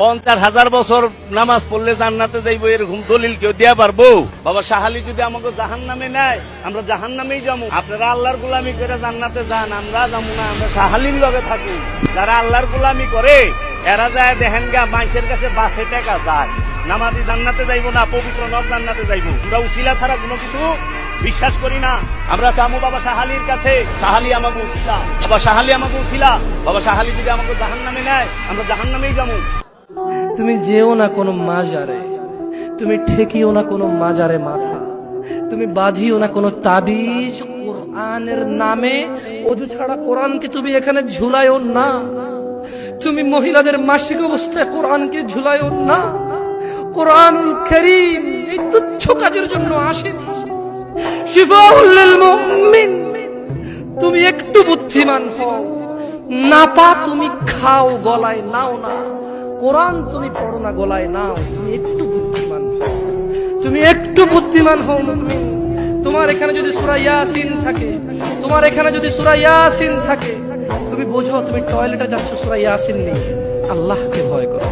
50,000 বছর নামাজ পড়লে জান্নাতে যাইবো এরকম দলিল কেউ দিয়া পারবো? বাবা শাহালি যদি আমাকে জাহান্নামে নেয়, আমরা জাহান্নামেই যাবো। আপনারা আল্লাহর গোলামি করে জান্নাতে যান, আমরা যাবো না, আমরা শাহালির লগে থাকি। যারা আল্লাহর গোলামি করে এরা যায় দেখেন গা মানুষের কাছে বাসে টাকা যায়। নামাজি জান্নাতে যাইবো না, পবিত্র নদ জান্নাতে যাইবো। আমরা উসিলা ছাড়া কোনো কিছু বিশ্বাস করি না। আমরা চামু বাবা শাহালির কাছে, শাহালি আমাকে উসিলা, বাবা শাহালি আমাকে উসিলা। বাবা শাহালি যদি আমাকে জাহান্নামে নেয়, আমরা জাহান্নামেই যাবো। তুমি যেও না কোনো মাজারে, তুমি ঠেকিও না কোনো মাজারে মাথা, তুমি বাঁধিও না কোনো তাবিজ। কোরআনের নামে অজু ছাড়া কোরআনকে তুমি এখানে ঝুলাইও না। তুমি মহিলাদের মাসিক অবস্থায় কোরআনকে ঝুলাইও না। কোরআনুল কারীম এই তুচ্ছ কাজের জন্য আসেনি। শিফাউল লিল মুমিন। তুমি একটু বুদ্ধিমান হও, নাপা তুমি খাও, গলায় নাও না। কোরআন তুমি পড়ো না, গলায় নাও। তুমি একটু বুদ্ধিমান হও, তুমি একটু বুদ্ধিমান হও মুমিন। তোমার এখানে যদি সূরা ইয়াসিন থাকে, তোমার এখানে যদি সূরা ইয়াসিন থাকে, তুমি বোঝো তুমি টয়লেটে যাচ্ছ, সূরা ইয়াসিন নেই। আল্লাহকে ভয় করো।